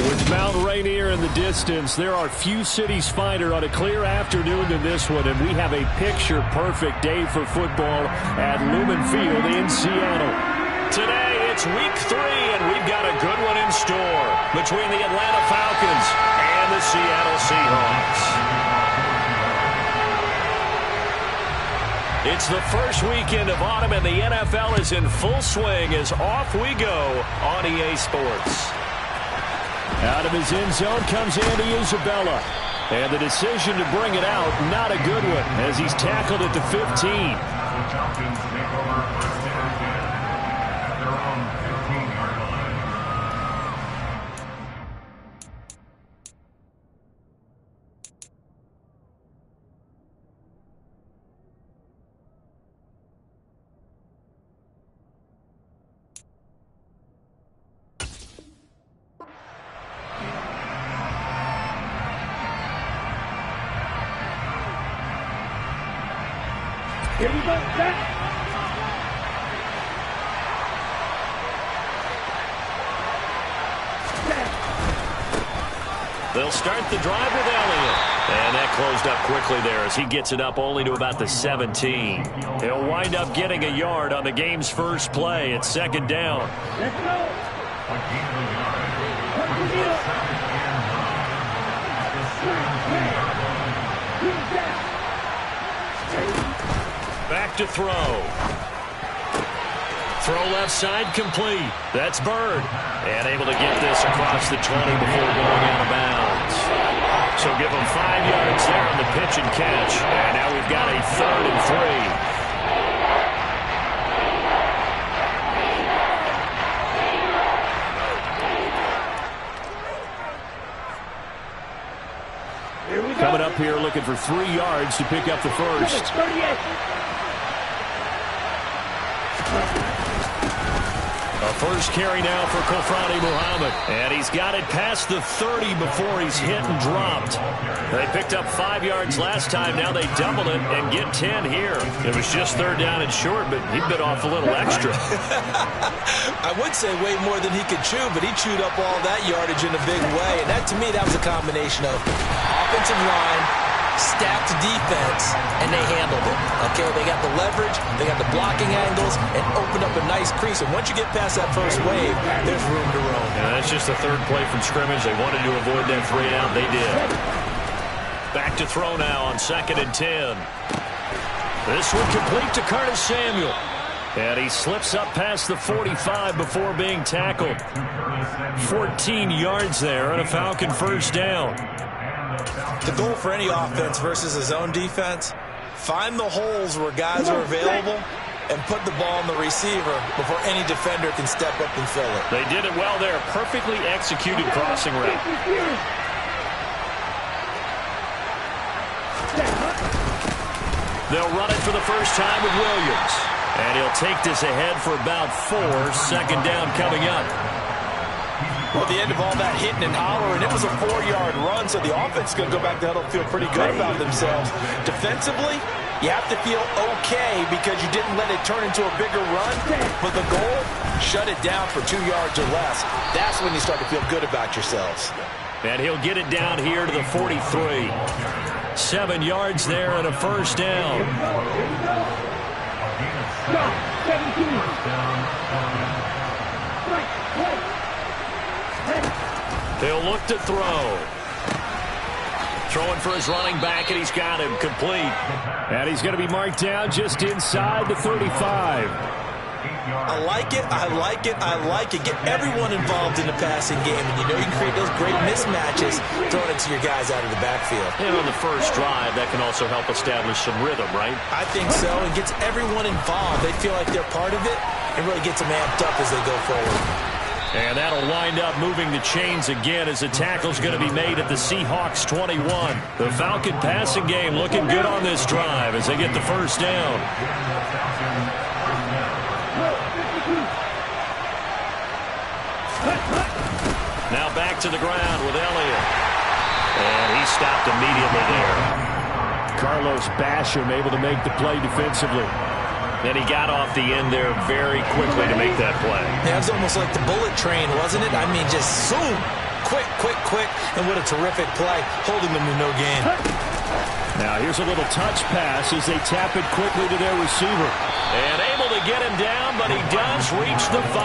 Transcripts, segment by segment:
With Mount Rainier in the distance, there are few cities finer on a clear afternoon than this one, and we have a picture-perfect day for football at Lumen Field in Seattle. Today, it's Week 3, and we've got a good one in store between the Atlanta Falcons and the Seattle Seahawks. It's the first weekend of autumn, and the NFL is in full swing as off we go on EA Sports. Out of his end zone comes Andy Isabella. And the decision to bring it out, not a good one, as he's tackled at the 15. Here we go, set. They'll start the drive with Elliott. And that closed up quickly there as he gets it up only to about the 17. He'll wind up getting a yard on the game's first play. It's second down. Let's go. Back to throw. Throw left side complete. That's Bird. And able to get this across the 20 before going out of bounds. So give him 5 yards there on the pitch and catch. And now we've got a 3rd and 3. Coming up here looking for 3 yards to pick up the first. A first carry now for Kofrani Muhammad. And he's got it past the 30 before he's hit and dropped. They picked up 5 yards last time. Now they double it and get 10 here. It was just 3rd down and short, but he bit off a little extra. I would say way more than he could chew, but he chewed up all that yardage in a big way. And that, to me, that was a combination of offensive line, stacked defense, and they handled it. Okay, they got the leverage, they got the blocking angles, and opened up a nice crease. And once you get past that first wave, there's room to roam. Yeah, that's just the 3rd play from scrimmage. They wanted to avoid that 3 and out. They did. Back to throw now on 2nd and 10. This one complete to Curtis Samuel. And he slips up past the 45 before being tackled. 14 yards there and a Falcon first down. The goal for any offense versus a zone defense, find the holes where guys are available and put the ball on the receiver before any defender can step up and fill it. They did it well there. Perfectly executed crossing route. They'll run it for the first time with Williams. And he'll take this ahead for about 4. 2nd down coming up. Well, the end of all that hitting and hollering, it was a 4-yard run, so the offense is going to go back to huddle and feel pretty good about themselves. Defensively, you have to feel okay because you didn't let it turn into a bigger run. But the goal, shut it down for 2 yards or less. That's when you start to feel good about yourselves. And he'll get it down here to the 43. 7 yards there and a first down. He'll look to throw. Throwing for his running back, and he's got him complete. And he's going to be marked down just inside the 35. I like it, I like it, I like it. Get everyone involved in the passing game, and you know you can create those great mismatches throwing it to your guys out of the backfield. And on the first drive, that can also help establish some rhythm, right? I think so, and gets everyone involved. They feel like they're part of it, and really gets them amped up as they go forward. And that'll wind up moving the chains again as the tackle's going to be made at the Seahawks 21. The Falcon passing game looking good on this drive as they get the first down. Now back to the ground with Elliott. And he stopped immediately there. Carlos Basham able to make the play defensively. And he got off the end there very quickly to make that play. Yeah, it was almost like the bullet train, wasn't it? I mean, just zoom. Quick, and what a terrific play, holding them to no gain. Now here's a little touch pass as they tap it quickly to their receiver. And able to get him down, but he does reach the 5.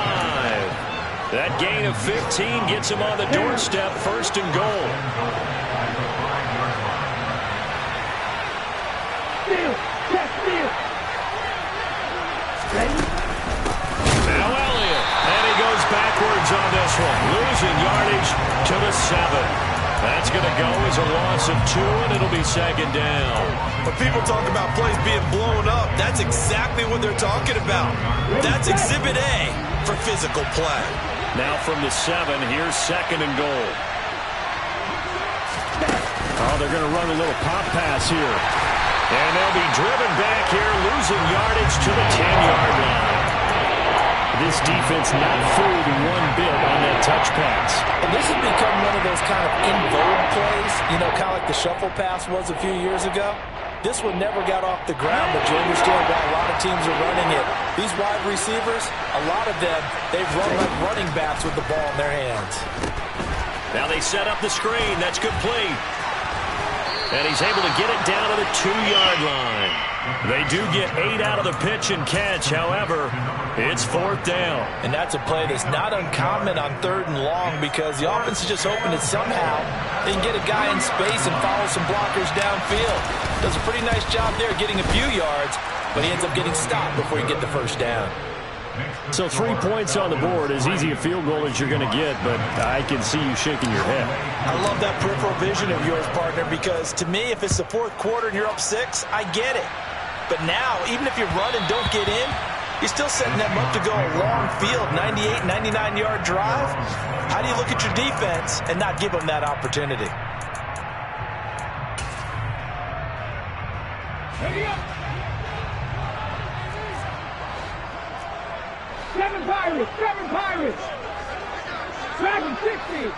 That gain of 15 gets him on the doorstep, 1st and goal. Now Elliott, and he goes backwards on this one, losing yardage to the 7. That's going to go as a loss of 2, and it'll be 2nd down. When people talk about plays being blown up, that's exactly what they're talking about. That's Exhibit A for physical play. Now from the 7, here's 2nd and goal. Oh, they're going to run a little pop pass here. And they'll be driven back here, losing yardage to the 10-yard line. This defense not fooled one bit on that touch pass. And this has become one of those kind of in vogue plays, you know, kind of like the shuffle pass was a few years ago. This one never got off the ground, but you understand why a lot of teams are running it. These wide receivers, a lot of them, they've run like running backs with the ball in their hands. Now they set up the screen. That's complete. And he's able to get it down to the 2-yard line. They do get 8 out of the pitch and catch. However, it's 4th down. And that's a play that's not uncommon on 3rd and long because the offense is just hoping that somehow they can get a guy in space and follow some blockers downfield. Does a pretty nice job there getting a few yards, but he ends up getting stopped before you get the 1st down. So 3 points on the board, as easy a field goal as you're going to get, but I can see you shaking your head. I love that peripheral vision of yours, partner, because to me, if it's the 4th quarter and you're up 6, I get it. But now, even if you run and don't get in, you're still setting them up to go a long field, 98, 99-yard drive. How do you look at your defense and not give them that opportunity? Ready up. 7 Pirates. Dragon 60.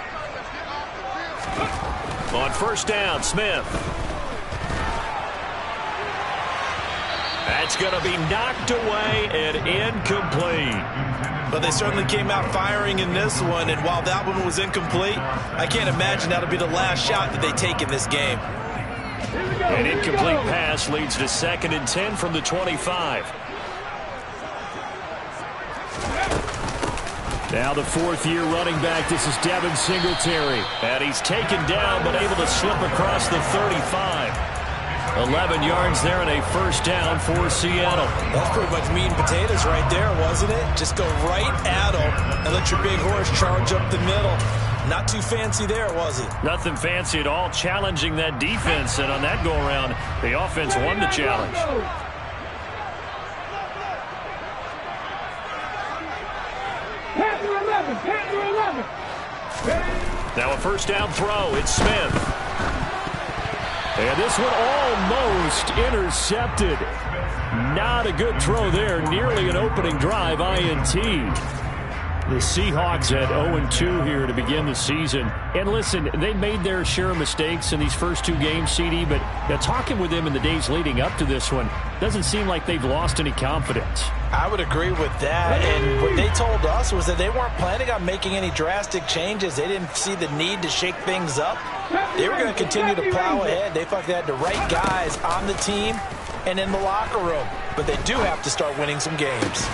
On 1st down, Smith. That's going to be knocked away and incomplete. But they certainly came out firing in this one, and while that one was incomplete, I can't imagine that'll be the last shot that they take in this game. An incomplete pass leads to 2nd and 10 from the 25. Now the 4th-year running back, this is Devin Singletary. And he's taken down but able to slip across the 35. 11 yards there and a 1st down for Seattle. That's pretty much meat and potatoes right there, wasn't it? Just go right at them and let your big horse charge up the middle. Not too fancy there, was it? Nothing fancy at all, challenging that defense. And on that go-around, the offense won the challenge. Now a 1st down throw. It's Smith. And this one almost intercepted. Not a good throw there. Nearly an opening drive, INT. The Seahawks at 0-2 here to begin the season. And listen, they made their share of mistakes in these first 2 games, CD, but talking with them in the days leading up to this one, doesn't seem like they've lost any confidence. I would agree with that, and what they told us was that they weren't planning on making any drastic changes. They didn't see the need to shake things up. They were going to continue to plow ahead. They felt they had the right guys on the team and in the locker room, but they do have to start winning some games.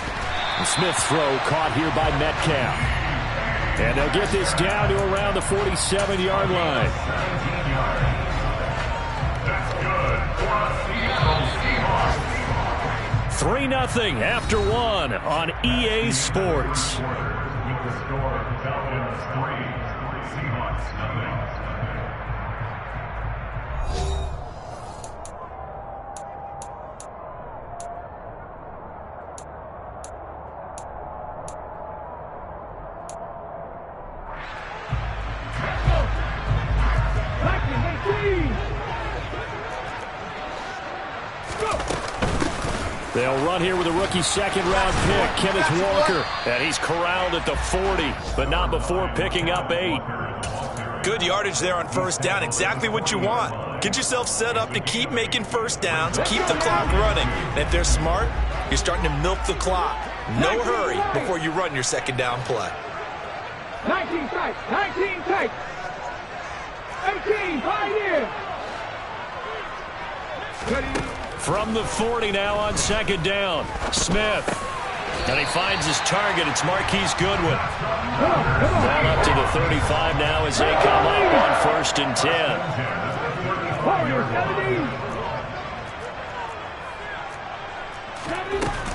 The Smith's throw caught here by Metcalf. And they'll get this down to around the 47-yard line. 3-0 after 1 on EA Sports. They'll run here with a rookie 2nd-round pick, Kenneth Walker. And he's corralled at the 40, but not before picking up 8. Good yardage there on 1st down. Exactly what you want. Get yourself set up to keep making 1st downs, keep the clock running. And if they're smart, you're starting to milk the clock. No hurry before you run your 2nd down play. 19 tight. 19 tight. 18, Pioneer. From the 40 now on second down. Smith. And he finds his target. It's Marquise Goodwin. Ball up to the 35 now as they come up on 1st and 10.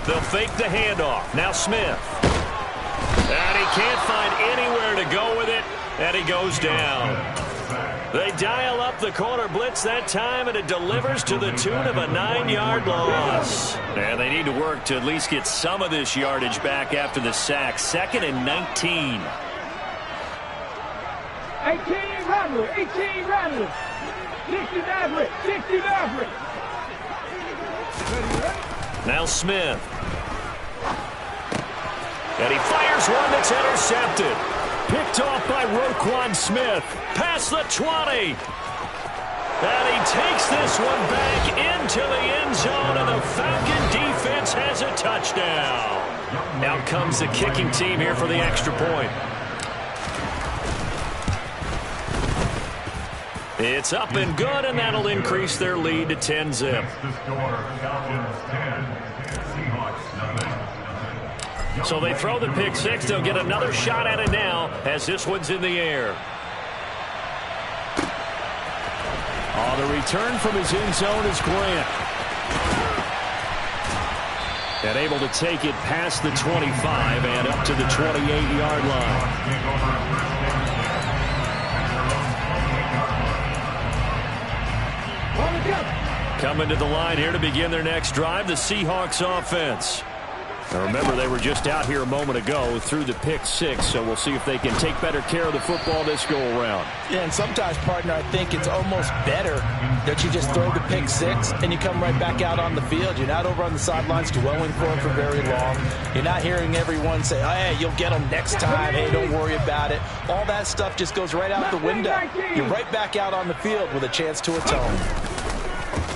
They'll fake the handoff. Now Smith. And he can't find anywhere to go with it. And he goes down. They dial up the corner blitz that time, and it delivers to the tune of a 9-yard loss. And they need to work to at least get some of this yardage back after the sack. 2nd and 19. 18 Rattler. 18 Rattler. 60 Maverick. 60 Maverick. Now Smith. And he fires one that's intercepted. Picked off by Roquan Smith. Past the 20. And he takes this one back into the end zone, and the Falcon defense has a touchdown. Out comes the kicking team here for the extra point. It's up and good, and that'll increase their lead to 10-zip. So they throw the pick six. They'll get another shot at it now as this one's in the air. Oh, the return from his end zone is Grant. And able to take it past the 25 and up to the 28-yard line. Coming to the line here to begin their next drive, the Seahawks offense. Now remember, they were just out here a moment ago through the pick six, so we'll see if they can take better care of the football this go-around. Yeah, and sometimes, partner, I think it's almost better that you just throw the pick six and you come right back out on the field. You're not over on the sidelines dwelling for it for very long. You're not hearing everyone say, oh, hey, you'll get them next time. Hey, don't worry about it. All that stuff just goes right out the window. You're right back out on the field with a chance to atone.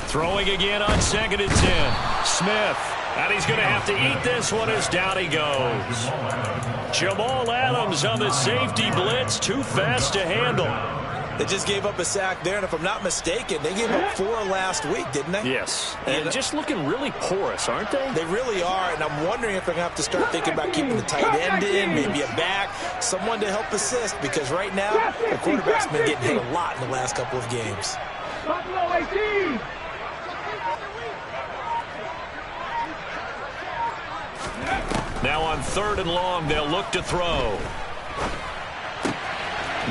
Throwing again on 2nd and 10. Smith. And he's going to have to eat this one as down he goes. Jamal Adams on the safety blitz. Too fast to handle. They just gave up a sack there, and if I'm not mistaken, they gave up 4 last week, didn't they? Yes. And just looking really porous, aren't they? They really are, and I'm wondering if they're going to have to start thinking about keeping the tight end in, maybe a back, someone to help assist, because right now, the quarterback's been getting hit a lot in the last couple of games. Buffalo 18. Now on 3rd and long, they'll look to throw.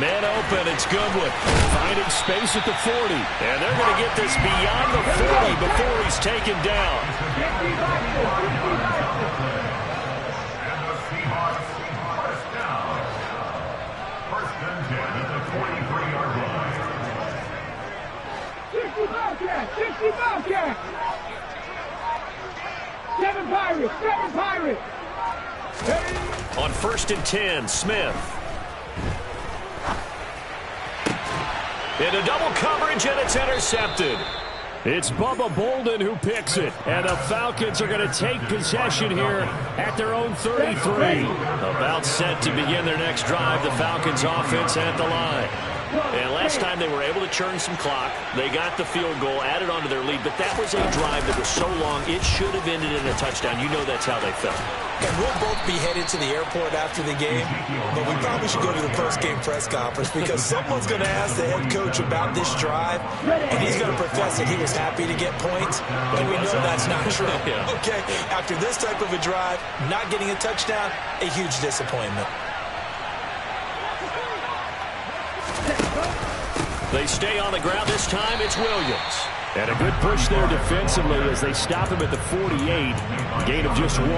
Man open, it's Goodwin. Finding space at the 40. And they're going to get this beyond the 40 before he's taken down. First and 10 at the 43-yard line. 60 Bobcats. 7 Pirates. 7 Pirates. On 1st and 10, Smith. Into double coverage, and it's intercepted. It's Bubba Bolden who picks it. And the Falcons are going to take possession here at their own 33. About set to begin their next drive, the Falcons offense at the line. And last time they were able to churn some clock. They got the field goal, added on to their lead, but that was a drive that was so long it should have ended in a touchdown. You know that's how they felt. And we'll both be headed to the airport after the game, but we probably should go to the post-game press conference because someone's going to ask the head coach about this drive, and he's going to profess that he was happy to get points, and we know that's not true. Okay, after this type of a drive, not getting a touchdown, a huge disappointment. They stay on the ground. This time it's Williams. And a good push there defensively as they stop him at the 48. Gain of just 1.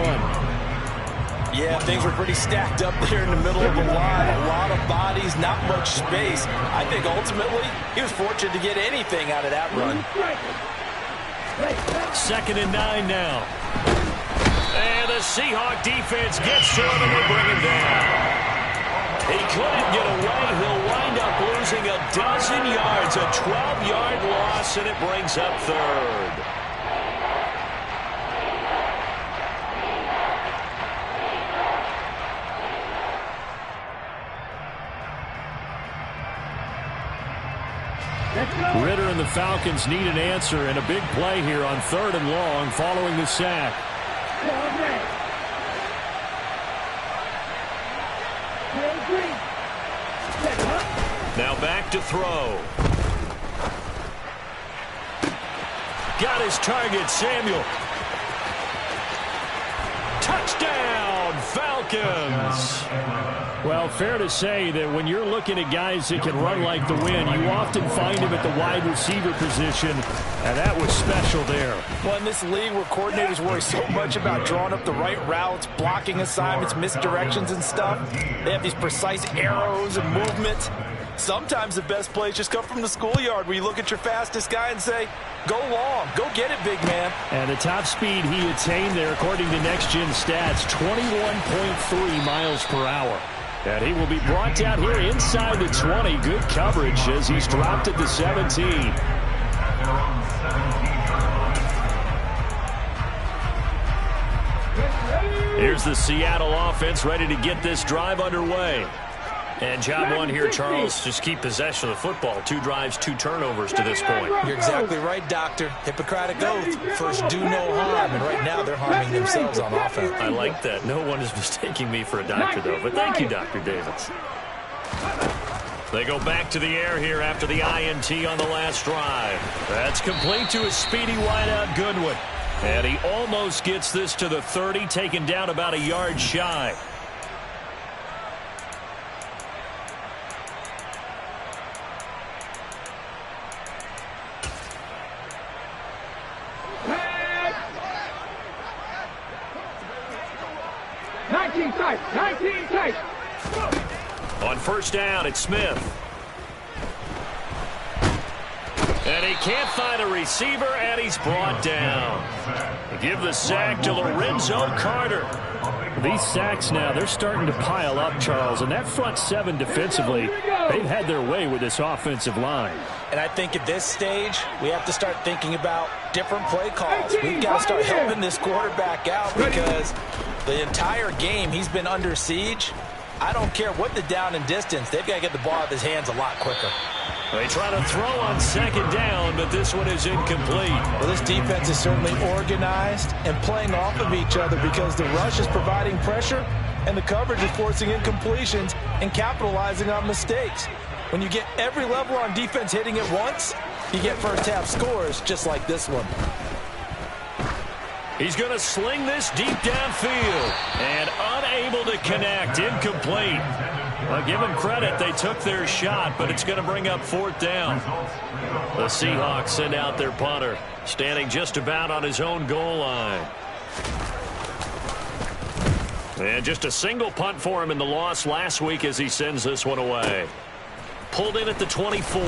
Yeah, things were pretty stacked up there in the middle of the line. A lot of bodies, not much space. I think ultimately he was fortunate to get anything out of that run. 2nd and 9 now. And the Seahawk defense gets to him and they bring him down. He couldn't get away. He'll wind up losing a dozen yards, a 12-yard loss, and it brings up 3rd. Ritter and the Falcons need an answer, and a big play here on 3rd and long following the sack. Now back to throw. Got his target, Samuel. Touchdown, Falcons. Well, fair to say that when you're looking at guys that can run like the wind, you often find him at the wide receiver position, and that was special there. Well, in this league where coordinators worry so much about drawing up the right routes, blocking assignments, misdirections and stuff, they have these precise arrows and movements. Sometimes the best plays just come from the schoolyard where you look at your fastest guy and say, go long, go get it, big man. And the top speed he attained there, according to Next Gen Stats, 21.3 miles per hour. And he will be brought down here inside the 20. Good coverage as he's dropped at the 17. Here's the Seattle offense ready to get this drive underway. And job one here, Charles, just keep possession of the football. 2 drives, 2 turnovers to this point. You're exactly right, Doctor. Hippocratic oath. First, do no harm. And right now, they're harming themselves on offense. I like that. No one is mistaking me for a doctor, though. But thank you, Dr. Davis. They go back to the air here after the INT on the last drive. That's complete to a speedy wideout, Goodwin. And he almost gets this to the 30, taken down about a yard shy. On first down, it's Smith. And he can't find a receiver, and he's brought down. Give the sack to Lorenzo Carter. These sacks now, they're starting to pile up, Charles. And that front 7 defensively, they've had their way with this offensive line. And I think at this stage, we have to start thinking about different play calls. We've got to start helping this quarterback out because the entire game he's been under siege. I don't care what the down and distance. They've got to get the ball out of his hands a lot quicker. They try to throw on second down, but this one is incomplete. Well, this defense is certainly organized and playing off of each other because the rush is providing pressure and the coverage is forcing incompletions and capitalizing on mistakes. When you get every level on defense hitting at once, you get first half scores just like this one. He's going to sling this deep downfield and unable to connect. Incomplete. Well, give him credit. They took their shot, but it's going to bring up 4th down. The Seahawks send out their punter, standing just about on his own goal line. And just a single punt for him in the loss last week as he sends this one away. Pulled in at the 24.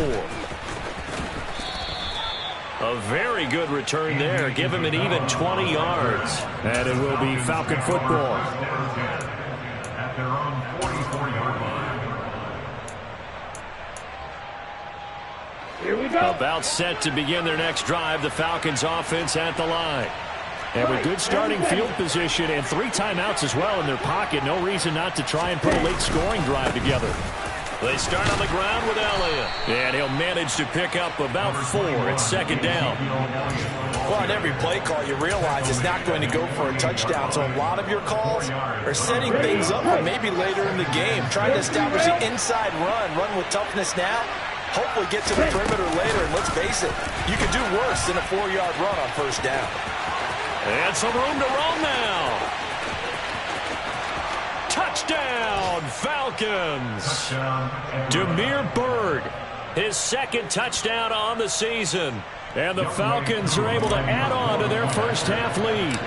A very good return there. Give him an even 20 yards. And it will be Falcon football. At their own 44-yard line. Here we go. About set to begin their next drive. The Falcons offense at the line. And with good starting field position and 3 timeouts as well in their pocket, no reason not to try and put a late scoring drive together. They start on the ground with Elliott. And he'll manage to pick up about 4 at second down. Well, on every play call, you realize it's not going to go for a touchdown. So a lot of your calls are setting things up for maybe later in the game, trying to establish the inside run with toughness now, hopefully get to the perimeter later. And let's face it, you could do worse than a 4-yard run on first down. And some room to roam now. Touchdown, Falcons. Damiere Byrd, his 2nd touchdown on the season. And the Falcons are able to add on to their first half lead.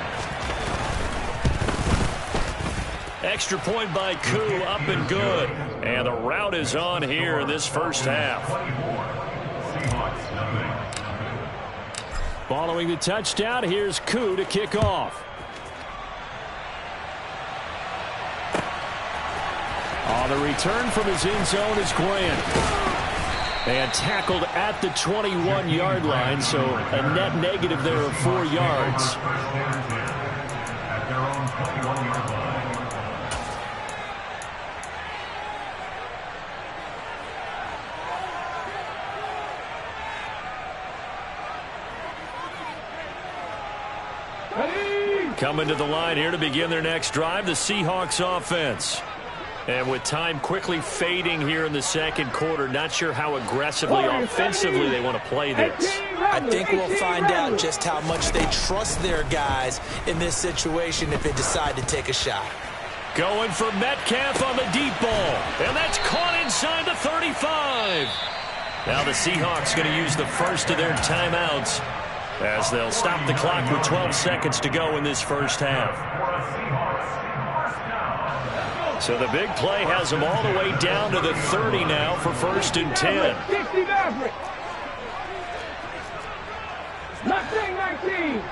Extra point by Koo, up and good. And the route is on here in this first half. Following the touchdown, here's Koo to kick off. On the return from his end zone is Grant. And tackled at the 21-yard line, so a net negative there of 4 yards. At their own 21-yard line. Coming to the line here to begin their next drive, the Seahawks offense. And with time quickly fading here in the second quarter, not sure how aggressively, offensively they want to play this. I think we'll find out just how much they trust their guys in this situation if they decide to take a shot. Going for Metcalf on the deep ball. And that's caught inside the 35. Now the Seahawks going to use the first of their timeouts as they'll stop the clock with 12 seconds to go in this first half. So the big play has them all the way down to the 30 now for 1st and 10. 60 Maverick. 19.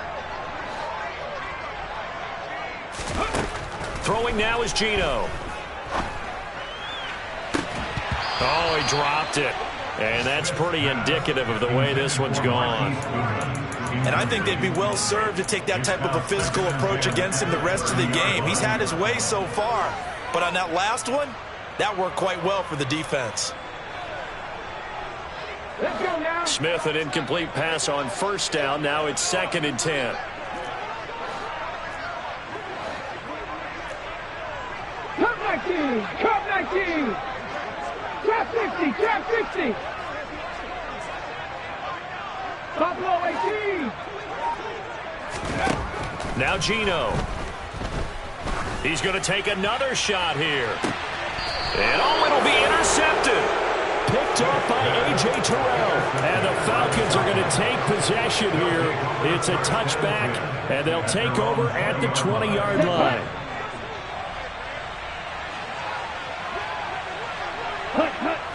Throwing now is Geno. Oh, he dropped it. And that's pretty indicative of the way this one's gone. And I think they'd be well served to take that type of a physical approach against him the rest of the game. He's had his way so far. But on that last one, that worked quite well for the defense. Let's go now. Smith, an incomplete pass on 1st down. Now it's 2nd and 10. Cup 19. Cup 19. Trap 60. Trap 60. Buffalo 18. Now Geno. He's going to take another shot here. And oh, it'll be intercepted. Picked off by A.J. Terrell. And the Falcons are going to take possession here. It's a touchback, and they'll take over at the 20-yard line.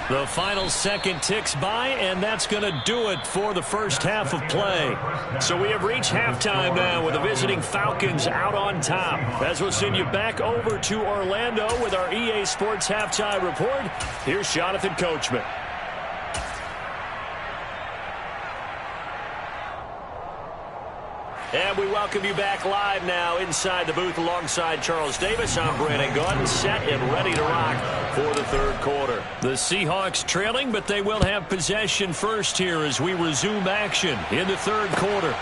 The final second ticks by, and that's going to do it for the first half of play. So we have reached halftime now with the visiting Falcons out on top. As we'll send you back over to Orlando with our EA Sports Halftime Report, here's Jonathan Coachman. And we welcome you back live now inside the booth alongside Charles Davis. I'm Brandon Gordon, set and ready to rock for the third quarter. The Seahawks trailing, but they will have possession first here as we resume action in the third quarter.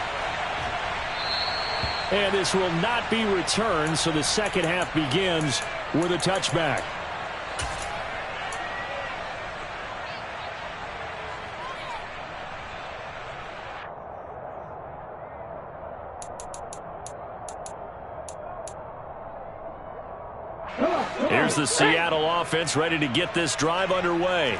And this will not be returned, so the second half begins with a touchback. Here's the Seattle offense ready to get this drive underway.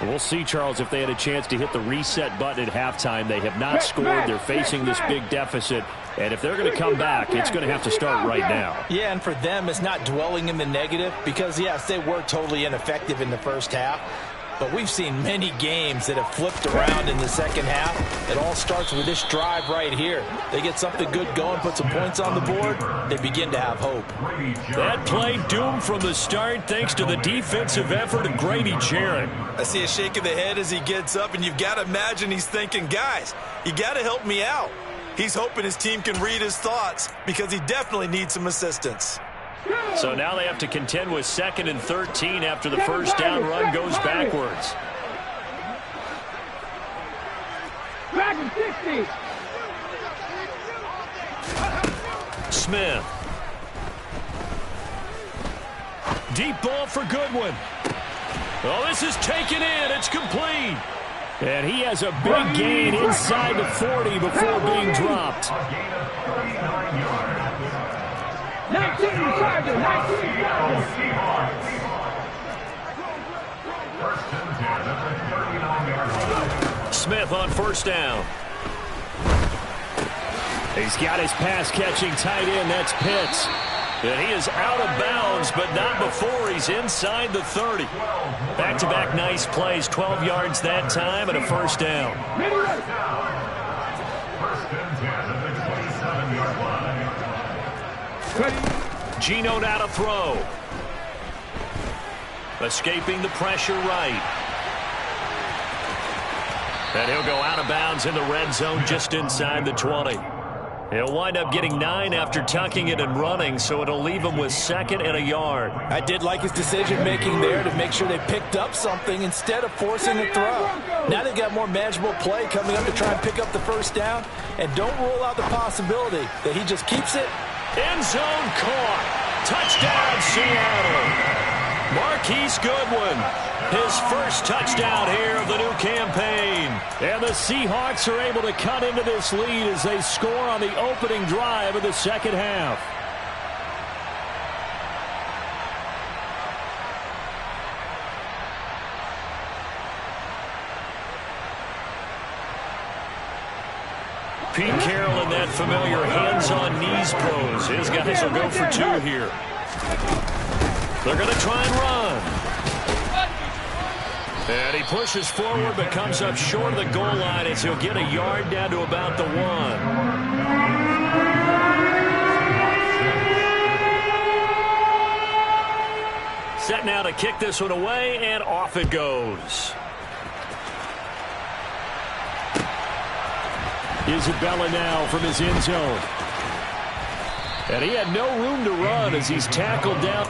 We'll see, Charles, if they had a chance to hit the reset button at halftime. They have not scored. They're facing this big deficit. And if they're going to come back, it's going to have to start right now. Yeah, and for them, it's not dwelling in the negative because, yes, they were totally ineffective in the first half. But we've seen many games that have flipped around in the second half. It all starts with this drive right here. They get something good going, put some points on the board, they begin to have hope. That play doomed from the start thanks to the defensive effort of Grady Jarrett. I see a shake of the head as he gets up, and you've got to imagine he's thinking, guys, you got to help me out. He's hoping his team can read his thoughts because he definitely needs some assistance. So now they have to contend with 2nd and 13 after the first down run goes backwards. Back and 60. Smith. Deep ball for Goodwin. Oh, this is taken in. It's complete. And he has a big gain inside the 40 before being dropped. 19 Chargers, 19 Chargers. Smith on first down. He's got his pass-catching tight end. That's Pitts. And he is out of bounds, but not before he's inside the 30. Back-to-back nice plays, 12 yards that time and a first down. Geno now to throw. Escaping the pressure right. And he'll go out of bounds in the red zone just inside the 20. He'll wind up getting 9 after tucking it and running, so it'll leave him with 2nd and a yard. I did like his decision-making there to make sure they picked up something instead of forcing a throw. Now they've got more manageable play coming up to try and pick up the first down, and don't rule out the possibility that he just keeps it. End zone caught. Touchdown, Seattle. Marquise Goodwin, his first touchdown here of the new campaign. And the Seahawks are able to cut into this lead as they score on the opening drive of the second half. Pete Carroll in that familiar hands-on-knees pose. His guys will go for 2 here. They're going to try and run. And he pushes forward but comes up short of the goal line as he'll get a yard down to about the 1. Set now to kick this one away, and off it goes. Isabella now from his end zone. And he had no room to run as he's tackled down.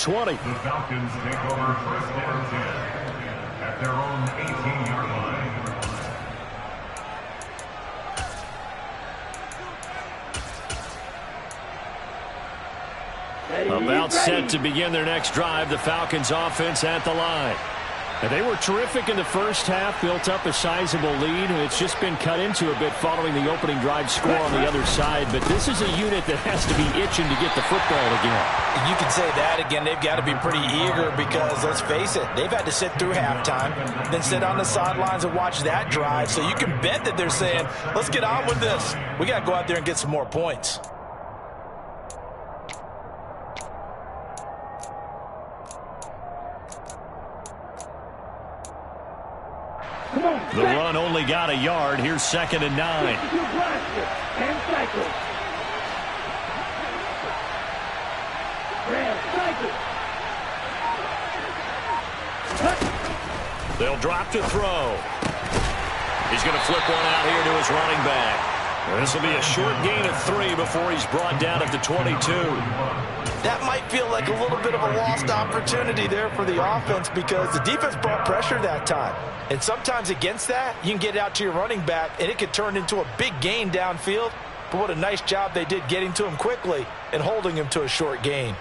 The Falcons take over 1st and 10 at their own 18-yard line. About set to begin their next drive, the Falcons offense at the line. And they were terrific in the first half, built up a sizable lead, and it's just been cut into a bit following the opening drive score on the other side. But this is a unit that has to be itching to get the football again. You can say that again. They've got to be pretty eager because, let's face it, they've had to sit through halftime, then sit on the sidelines and watch that drive. So you can bet that they're saying, let's get on with this. We got to go out there and get some more points. The run only got a yard. Here's 2nd and 9. They'll drop to throw. He's going to flip one out here to his running back. This will be a short gain of 3 before he's brought down at the 22. That might feel like a little bit of a lost opportunity there for the offense because the defense brought pressure that time. And sometimes against that, you can get out to your running back, and it could turn into a big gain downfield. But what a nice job they did getting to him quickly and holding him to a short gain.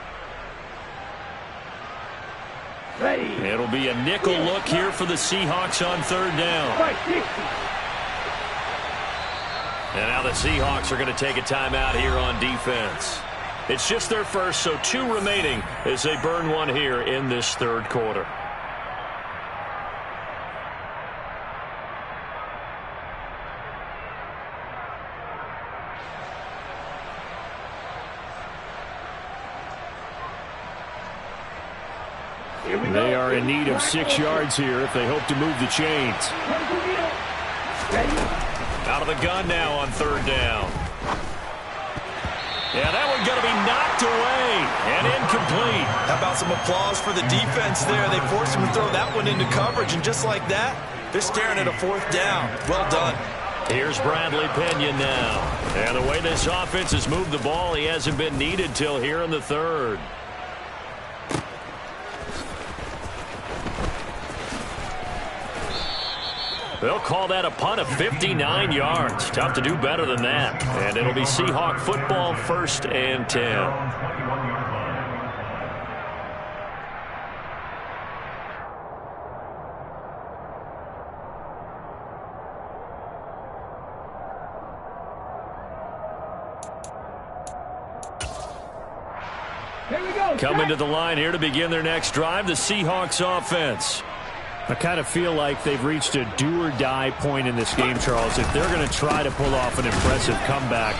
It'll be a nickel look here for the Seahawks on 3rd down. And now the Seahawks are going to take a timeout here on defense. It's just their first, so 2 remaining as they burn one here in this 3rd quarter. They are in need of 6 yards here if they hope to move the chains. Out of the gun now on 3rd down. Yeah, that one going to be knocked away and incomplete. How about some applause for the defense there? They forced him to throw that one into coverage, and just like that, they're staring at a 4th down. Well done. Here's Bradley Pinion now. And the way this offense has moved the ball, he hasn't been needed till here in the 3rd. They'll call that a punt of 59 yards. Tough to do better than that. And it'll be Seahawk football, 1st and 10. Coming to the line here to begin their next drive, the Seahawks offense. I kind of feel like they've reached a do-or-die point in this game, Charles. If they're going to try to pull off an impressive comeback,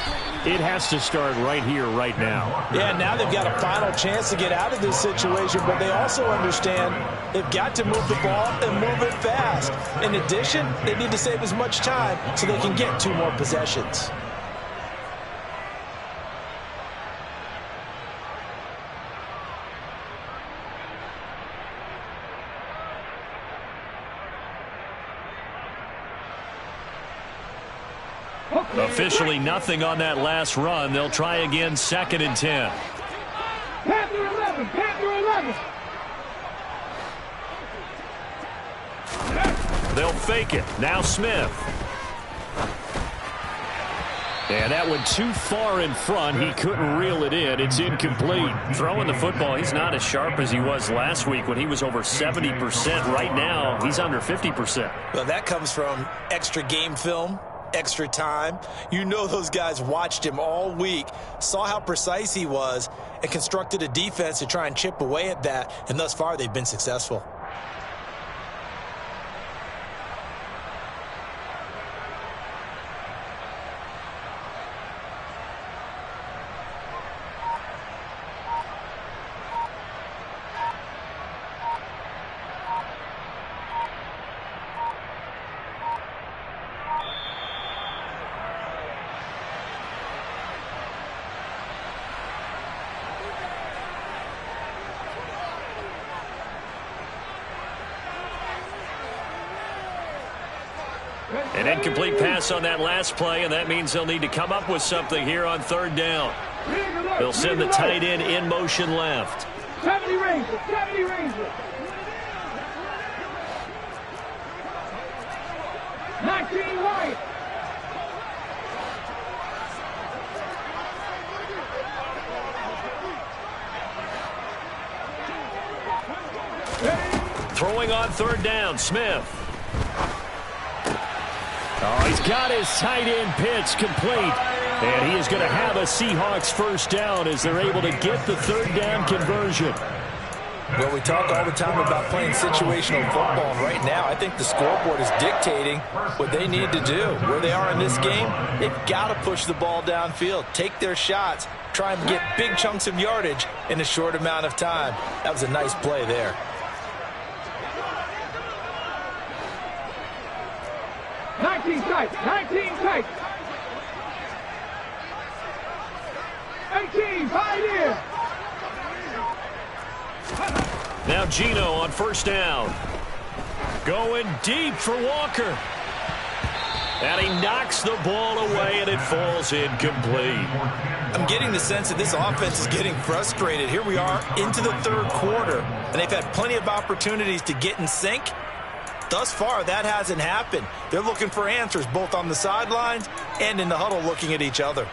it has to start right here, right now. Yeah, now they've got a final chance to get out of this situation, but they also understand they've got to move the ball and move it fast. In addition, they need to save as much time so they can get 2 more possessions. Officially nothing on that last run. They'll try again, 2nd and 10. Panther 11, Panther 11. They'll fake it. Now Smith. And that one too far in front. He couldn't reel it in. It's incomplete. Throwing the football, he's not as sharp as he was last week when he was over 70%. Right now, he's under 50%. Well, that comes from extra game film, extra time. You know those guys watched him all week, saw how precise he was, and constructed a defense to try and chip away at that, and thus far they've been successful. An incomplete pass on that last play, and that means they'll need to come up with something here on 3rd down. They'll send the tight end in motion left. 70 Rangers, 70 Rangers. 19 White. Throwing on 3rd down, Smith. Oh, he's got his tight end pitch complete. And he is going to have a Seahawks 1st down as they're able to get the 3rd down conversion. Well, we talk all the time about playing situational football, and right now I think the scoreboard is dictating what they need to do. Where they are in this game, they've got to push the ball downfield, take their shots, try and get big chunks of yardage in a short amount of time. That was a nice play there. Tight, 19 tight. 18, tight in. Now Gino on 1st down. Going deep for Walker. And he knocks the ball away, and it falls incomplete. I'm getting the sense that this offense is getting frustrated. Here we are into the 3rd quarter, and they've had plenty of opportunities to get in sync. Thus far, that hasn't happened. They're looking for answers both on the sidelines and in the huddle looking at each other.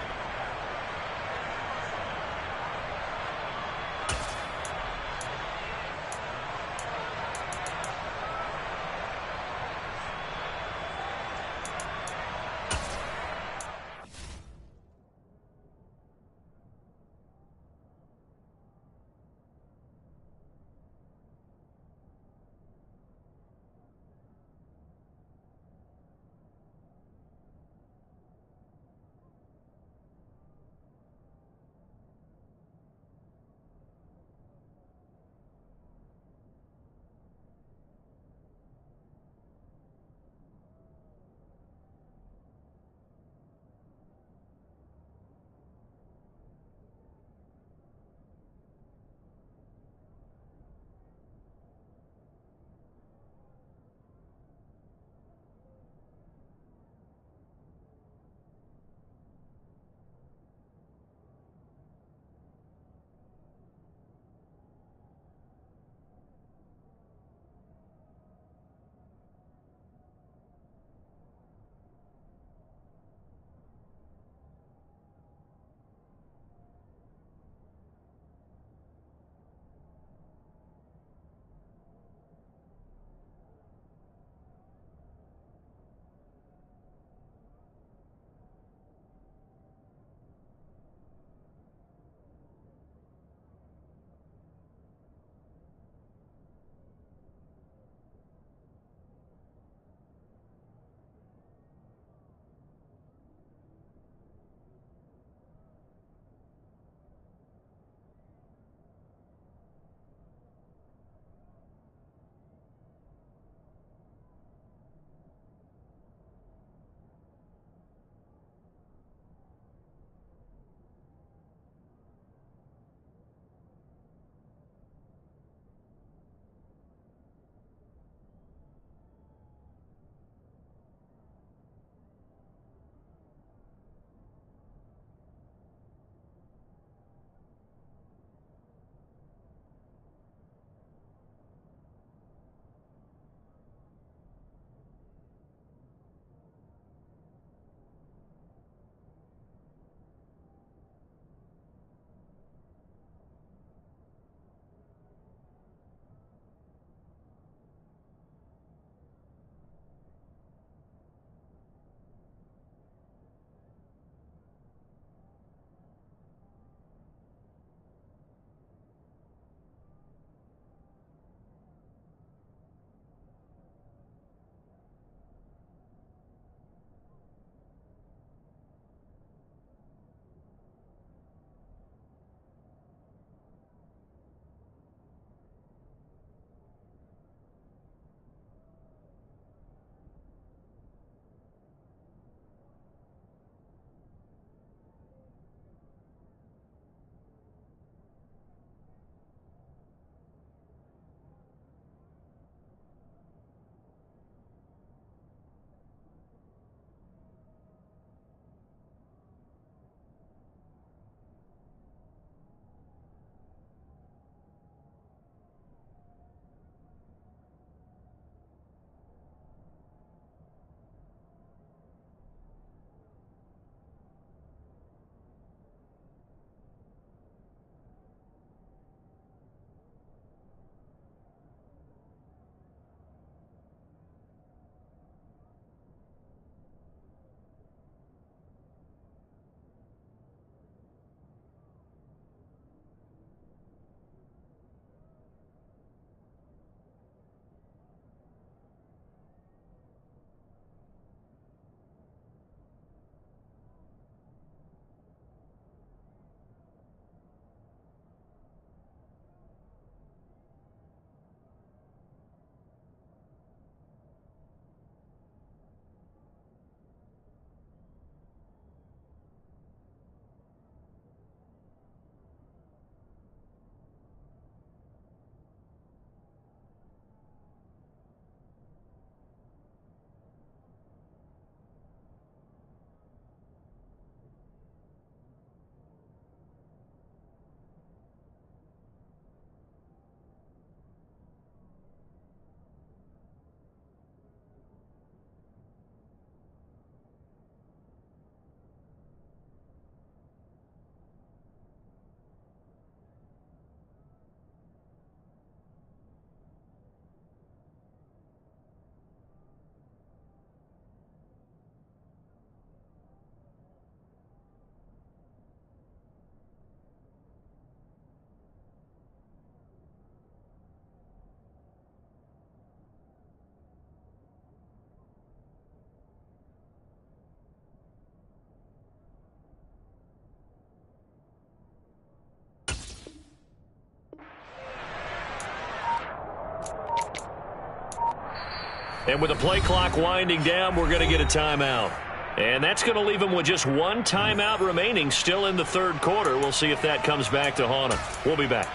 And with the play clock winding down, we're going to get a timeout. And that's going to leave them with just one timeout remaining still in the third quarter. We'll see if that comes back to haunt them. We'll be back.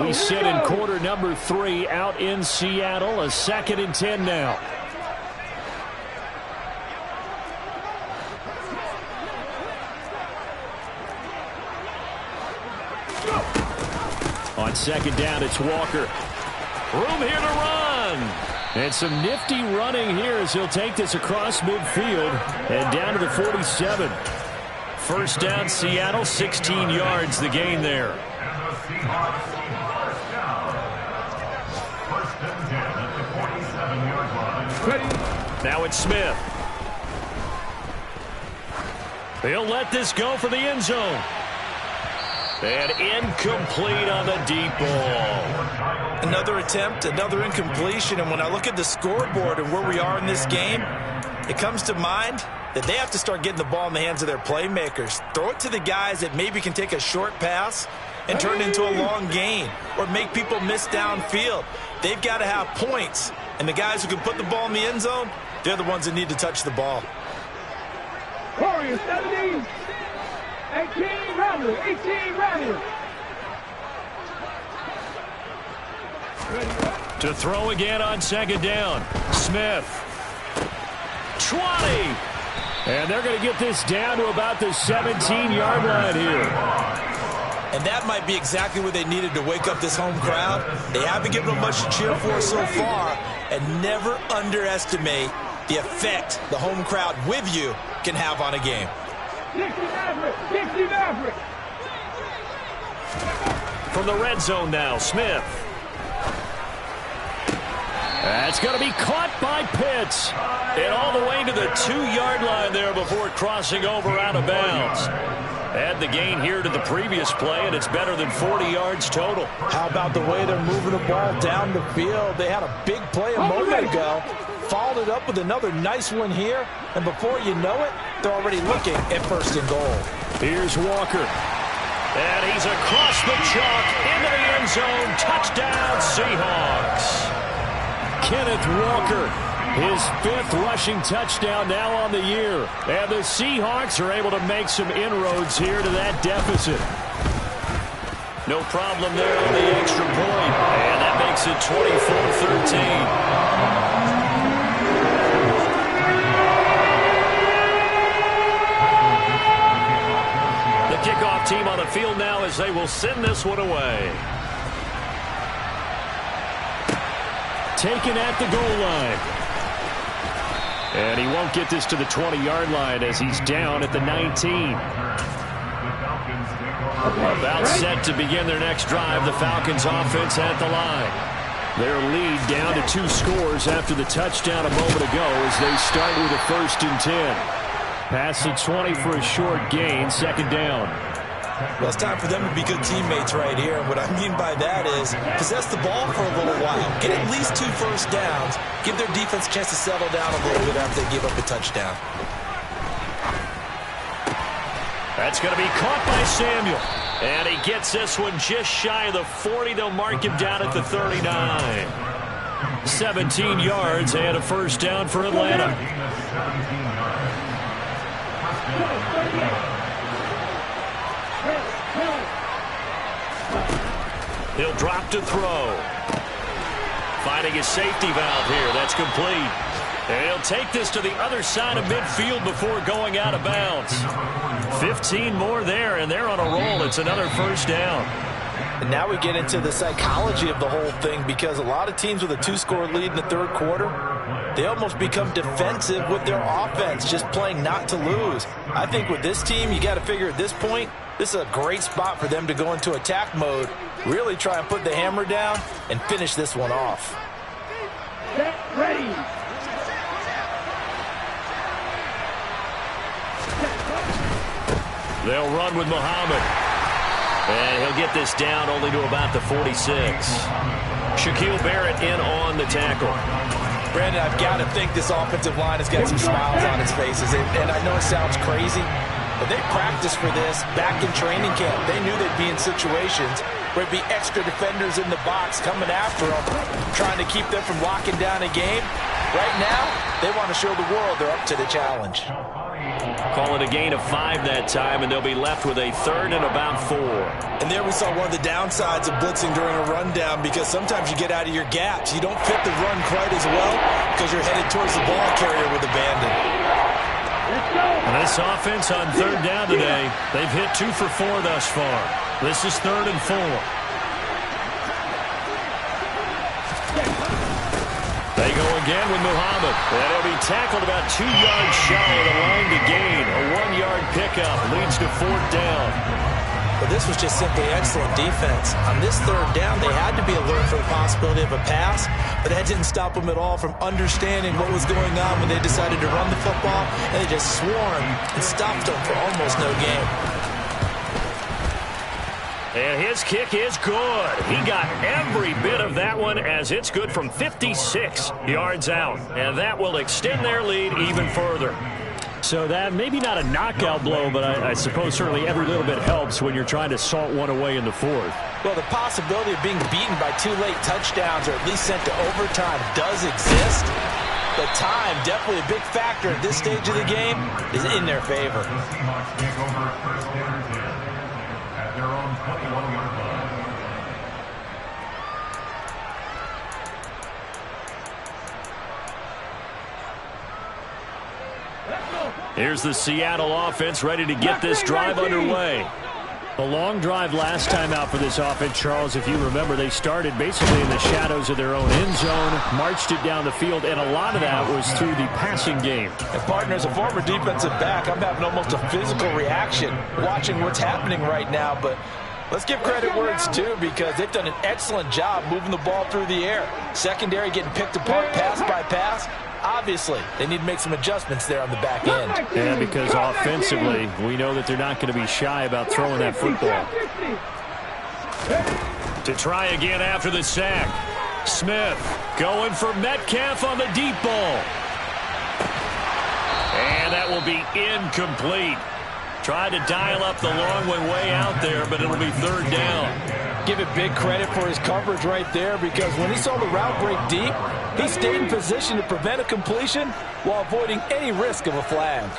We sit in quarter number 3 out in Seattle. A 2nd and 10 now. On 2nd down, it's Walker. Room here to run. And some nifty running here as he'll take this across midfield and down to the 47. First down, Seattle, 16 yards the gain there. Now it's Smith. He'll let this go for the end zone. And incomplete on the deep ball. Another attempt, another incompletion. And when I look at the scoreboard and where we are in this game, it comes to mind that they have to start getting the ball in the hands of their playmakers. Throw it to the guys that maybe can take a short pass and turn it into a long gain or make people miss downfield. They've got to have points. And the guys who can put the ball in the end zone, they're the ones that need to touch the ball. Warriors 17. 18 rounder. 18 rounder. To throw again on 2nd down. Smith. 20. And they're going to get this down to about the 17-yard line here. And that might be exactly what they needed to wake up this home crowd. They haven't given them much to cheer for so far. And never underestimate the effect the home crowd with you can have on a game. 60 Maverick. 60 Maverick. From the red zone now, Smith. That's going to be caught by Pitts. And all the way to the 2-yard line there before crossing over out of bounds. Add the gain here to the previous play, and it's better than 40 yards total. How about the way they're moving the ball down the field? They had a big play a moment ago. Followed it up with another nice one here. And before you know it, they're already looking at 1st and goal. Here's Walker. And he's across the chalk into the end zone. Touchdown, Seahawks. Kenneth Walker, his 5th rushing touchdown now on the year. And the Seahawks are able to make some inroads here to that deficit. No problem there on the extra point. And that makes it 24-13. The kickoff team on the field now as they will send this one away. Taken at the goal line. And he won't get this to the 20-yard line as he's down at the 19. About set to begin their next drive. The Falcons offense at the line. Their lead down to 2 scores after the touchdown a moment ago as they start with a 1st and 10. Pass the 20 for a short gain, 2nd down. Well, it's time for them to be good teammates right here. And what I mean by that is possess the ball for a little while. Get at least 2 first downs. Give their defense a chance to settle down a little bit after they give up a touchdown. That's going to be caught by Samuel. And he gets this one just shy of the 40. They'll mark him down at the 39. 17 yards and a 1st down for Atlanta. He'll drop to throw. Finding his safety valve here. That's complete. And he'll take this to the other side of midfield before going out of bounds. 15 more there, and they're on a roll. It's another 1st down. And now we get into the psychology of the whole thing, because a lot of teams with a 2-score lead in the 3rd quarter, they almost become defensive with their offense, just playing not to lose. I think with this team, you got to figure at this point, this is a great spot for them to go into attack mode, really try and put the hammer down and finish this one off. Get ready. They'll run with Muhammad. And he'll get this down only to about the 46. Shaquille Barrett in on the tackle. Brandon, I've got to think this offensive line has got some smiles on its faces. And I know it sounds crazy, but they practiced for this back in training camp. They knew they'd be in situations where it'd be extra defenders in the box coming after them, trying to keep them from locking down a game. Right now, they want to show the world they're up to the challenge. Call it a gain of 5 that time, and they'll be left with a 3rd and about 4. And there we saw one of the downsides of blitzing during a rundown, because sometimes you get out of your gaps. You don't fit the run quite as well because you're headed towards the ball carrier with abandon. And this offense on 3rd down today, they've hit 2 for 4 thus far. This is 3rd and 4. They go again with Muhammad. And he'll be tackled about 2 yards shy of the line to gain. A 1-yard pickup leads to 4th down. But this was just simply excellent defense. On this 3rd down, they had to be alert for the possibility of a pass, but that didn't stop them at all from understanding what was going on when they decided to run the football, and they just swarmed and stopped them for almost no gain. And his kick is good. He got every bit of that one, as it's good from 56 yards out. And that will extend their lead even further. So that maybe not a knockout blow, but I suppose certainly every little bit helps when you're trying to salt one away in the 4th. Well, the possibility of being beaten by 2 late touchdowns or at least sent to overtime does exist. But time, definitely a big factor at this stage of the game, is in their favor. The Seahawks take over 1st and 10 at their own 21-yard line. Here's the Seattle offense ready to get this drive underway. A long drive last time out for this offense, Charles. If you remember, they started basically in the shadows of their own end zone, marched it down the field, and a lot of that was through the passing game. And partner, as a former defensive back, I'm having almost a physical reaction watching what's happening right now. But let's give credit where it's due, because they've done an excellent job moving the ball through the air. Secondary getting picked apart pass by pass. Obviously, they need to make some adjustments there on the back end. Yeah, because offensively, we know that they're not going to be shy about throwing that football. To try again after the sack. Smith going for Metcalf on the deep ball. And that will be incomplete. Tried to dial up the long one way out there, but it'll be 3rd down. Give it big credit for his coverage right there, because when he saw the route break deep, he stayed in position to prevent a completion while avoiding any risk of a flag.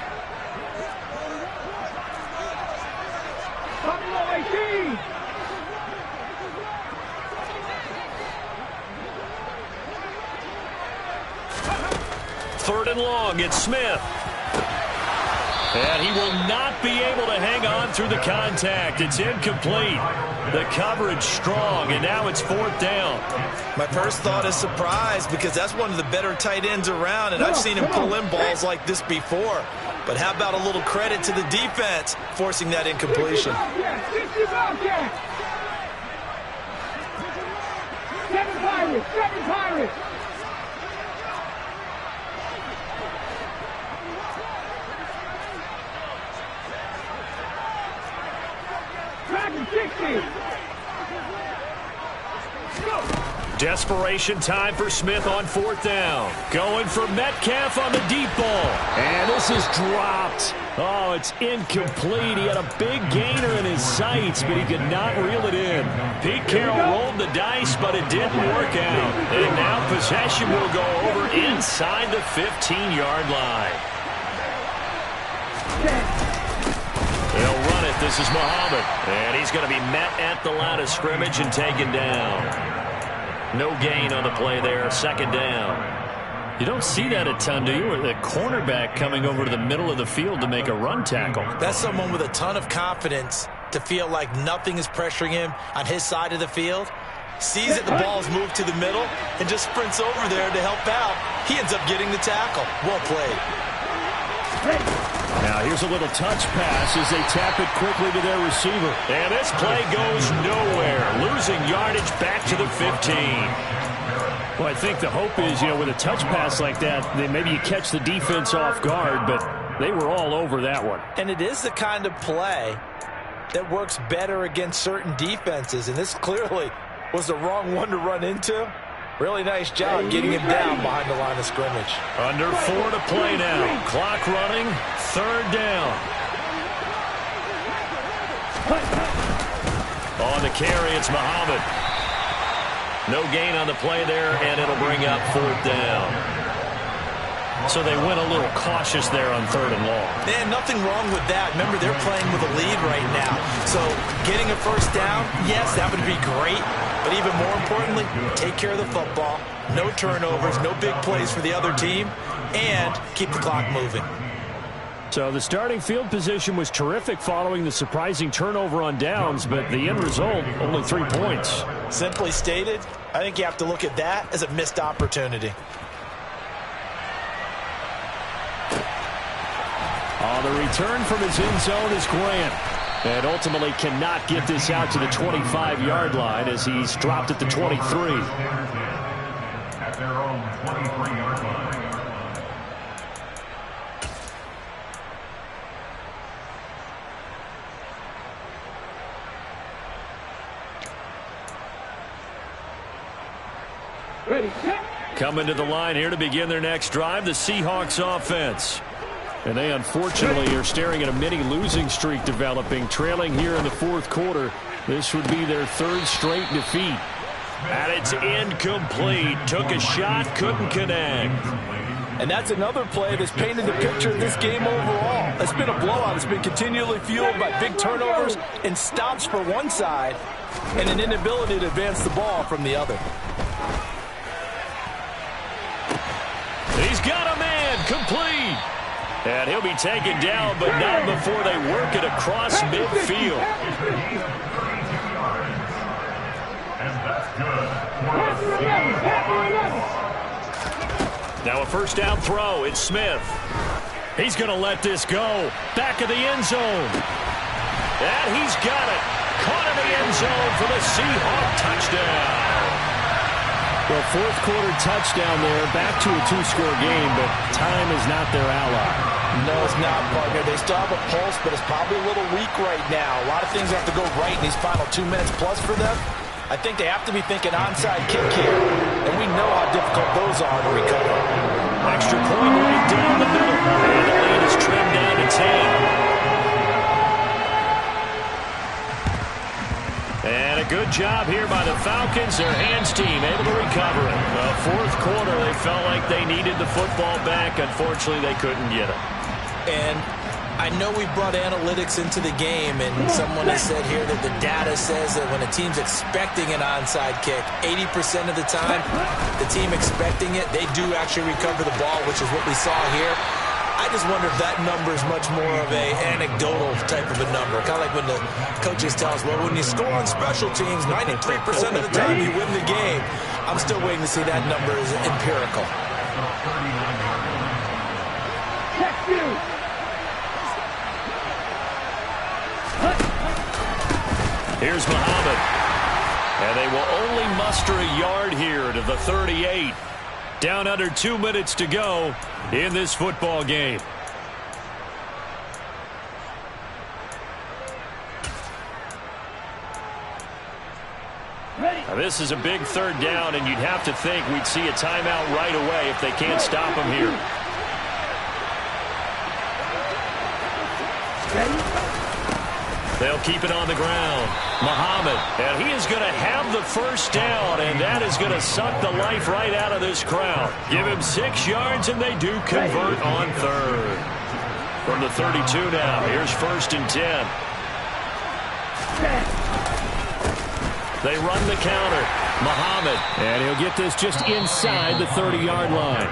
Third and long, it's Smith. And he will not be able to hang on through the contact. It's incomplete. The coverage strong, and now it's 4th down. My first thought is surprise, because that's one of the better tight ends around, and I've seen him pull in balls like this before. But how about a little credit to the defense forcing that incompletion? Seven Pirates! Desperation time for Smith on 4th down. Going for Metcalf on the deep ball. And this is dropped. Oh, it's incomplete. He had a big gainer in his sights, but he could not reel it in. Pete Carroll rolled the dice, but it didn't work out. And now possession will go over inside the 15-yard line. They'll run it. This is Muhammad. And he's going to be met at the line of scrimmage and taken down. No gain on the play there. 2nd down. You don't see that a ton, do you? The cornerback coming over to the middle of the field to make a run tackle. That's someone with a ton of confidence to feel like nothing is pressuring him on his side of the field. Sees that the ball's moved to the middle and just sprints over there to help out. He ends up getting the tackle. Well played. Now here's a little touch pass as they tap it quickly to their receiver. And this play goes nowhere. Losing yardage back to the 15. Well, I think the hope is, with a touch pass like that, then maybe you catch the defense off guard, but they were all over that one. And it is the kind of play that works better against certain defenses, and this clearly was the wrong one to run into. Really nice job getting him down behind the line of scrimmage. Under 4 to play now. Clock running. 3rd down. On the carry, it's Muhammad. No gain on the play there, and it'll bring up 4th down. So they went a little cautious there on 3rd and long. Man, nothing wrong with that. Remember, they're playing with a lead right now. So getting a 1st down, yes, that would be great. But even more importantly, take care of the football. No turnovers, no big plays for the other team, and keep the clock moving. So the starting field position was terrific following the surprising turnover on downs, but the end result, only 3 points. Simply stated, I think you have to look at that as a missed opportunity. On the return from his end zone is Grant. And ultimately cannot get this out to the 25-yard line as he's dropped at the 23. At their own 23-yard line. Coming to the line here to begin their next drive, the Seahawks offense. And they unfortunately are staring at a mini losing streak developing, trailing here in the 4th quarter. This would be their 3rd straight defeat. And it's incomplete. Took a shot, couldn't connect. And that's another play that's painted the picture of this game overall. It's been a blowout. It's been continually fueled by big turnovers and stops for one side and an inability to advance the ball from the other. He's got a man, complete. And he'll be taken down, but not before they work it across midfield. And that's good. Now a 1st down throw. It's Smith. He's going to let this go. Back of the end zone. And he's got it. Caught in the end zone for the Seahawk touchdown. Well, 4th quarter touchdown there. Back to a 2-score game, but time is not their ally. No, it's not, partner. They still have a pulse, but it's probably a little weak right now. A lot of things have to go right in these final 2 minutes plus for them. I think they have to be thinking onside kick here, and we know how difficult those are to recover. Extra point right down the middle. And the lead is trimmed down to 10. And a good job here by the Falcons. Their hands team able to recover it. The 4th quarter, they felt like they needed the football back. Unfortunately, they couldn't get it. And I know we brought analytics into the game, and someone has said here that the data says that when a team's expecting an onside kick, 80% of the time, the team expecting it, they do actually recover the ball, which is what we saw here. I just wonder if that number is much more of a anecdotal type of a number. Kind of like when the coaches tell us, well, when you score on special teams, 93% of the time you win the game. I'm still waiting to see that number is empirical. Here's Muhammad. And they will only muster a yard here to the 38. Down under 2 minutes to go in this football game. Now this is a big 3rd down, and you'd have to think we'd see a timeout right away if they can't stop him here. They'll keep it on the ground. Muhammad, and he is going to have the 1st down, and that is going to suck the life right out of this crowd. Give him 6 yards, and they do convert on 3rd. From the 32 now, here's 1st and 10. They run the counter. Muhammad, and he'll get this just inside the 30-yard line.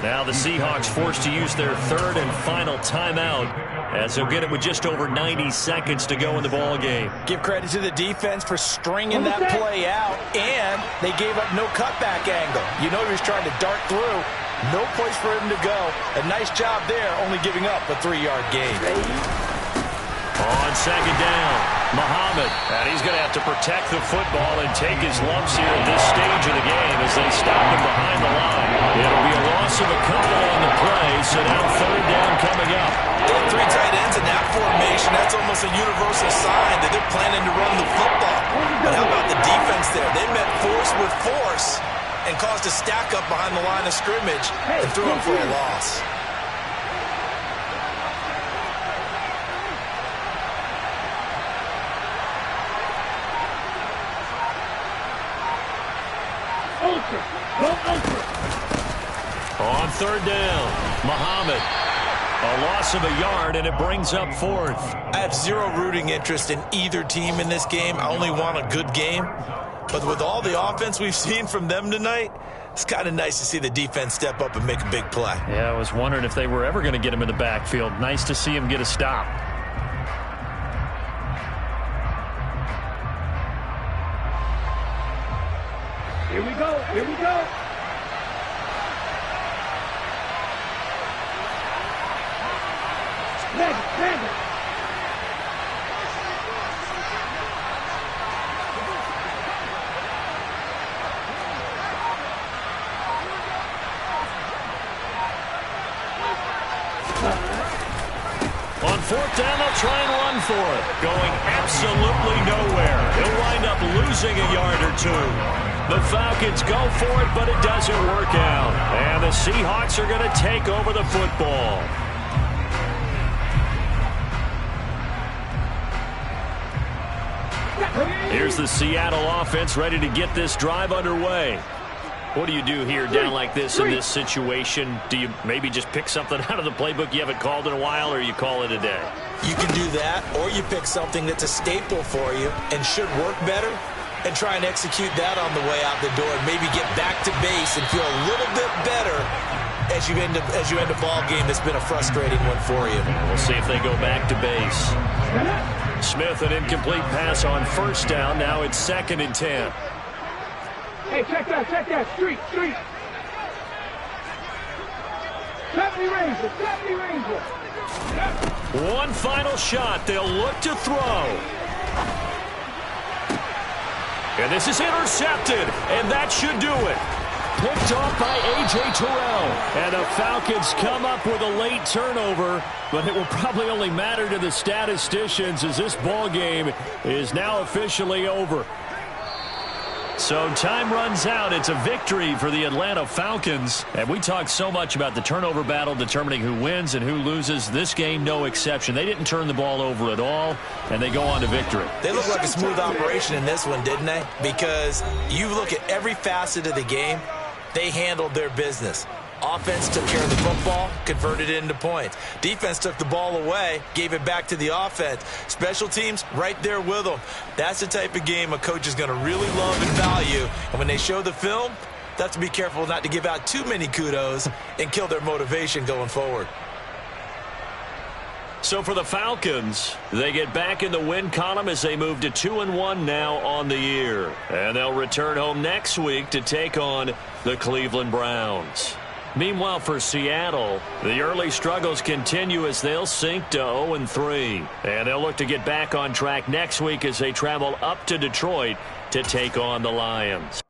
Now the Seahawks forced to use their 3rd and final timeout, as they'll get it with just over 90 seconds to go in the ball game. Give credit to the defense for stringing that play out, and they gave up no cutback angle. You know he was trying to dart through. No place for him to go. A nice job there, only giving up a 3-yard gain. On 2nd down, Muhammad, and he's going to have to protect the football and take his lumps here at this stage of the game as they stop him behind the line. It'll be a loss of a couple on the play, so now 3rd down coming up. 3 tight ends in that formation, that's almost a universal sign that they're planning to run the football. But how about the defense there? They met force with force, and caused a stack up behind the line of scrimmage and threw him for a loss. On third down, Muhammad. A loss of a yard, and it brings up fourth. I have zero rooting interest in either team in this game. I only want a good game. But with all the offense we've seen from them tonight, it's kind of nice to see the defense step up and make a big play. Yeah, I was wondering if they were ever going to get him in the backfield. Nice to see him get a stop. Here we go. Here we go. Magic. On fourth down, they'll try and run for it. Going absolutely nowhere. He'll wind up losing a yard or two. The Falcons go for it, but it doesn't work out. And the Seahawks are going to take over the football. Here's the Seattle offense ready to get this drive underway. What do you do here down like this in this situation? Do you maybe just pick something out of the playbook you haven't called in a while, or you call it a day? You can do that, or you pick something that's a staple for you and should work better and try and execute that on the way out the door and maybe get back to base and feel a little bit better as you end a ball game that's been a frustrating one for you. We'll see if they go back to base. Smith, an incomplete pass on first down. Now it's 2nd and 10. Hey, check that. Street. Family Ranger. One final shot. They'll look to throw. And this is intercepted, and that should do it. Picked off by A.J. Terrell. And the Falcons come up with a late turnover, but it will probably only matter to the statisticians as this ball game is now officially over. So time runs out. It's a victory for the Atlanta Falcons. And we talked so much about the turnover battle determining who wins and who loses. This game, no exception. They didn't turn the ball over at all, and they go on to victory. They look like a smooth operation in this one, didn't they? Because you look at every facet of the game, they handled their business. Offense took care of the football, converted it into points. Defense took the ball away, gave it back to the offense. Special teams, right there with them. That's the type of game a coach is going to really love and value. And when they show the film, they have to be careful not to give out too many kudos and kill their motivation going forward. So for the Falcons, they get back in the win column as they move to 2-1 now on the year. And they'll return home next week to take on the Cleveland Browns. Meanwhile, for Seattle, the early struggles continue as they'll sink to 0-3. And they'll look to get back on track next week as they travel up to Detroit to take on the Lions.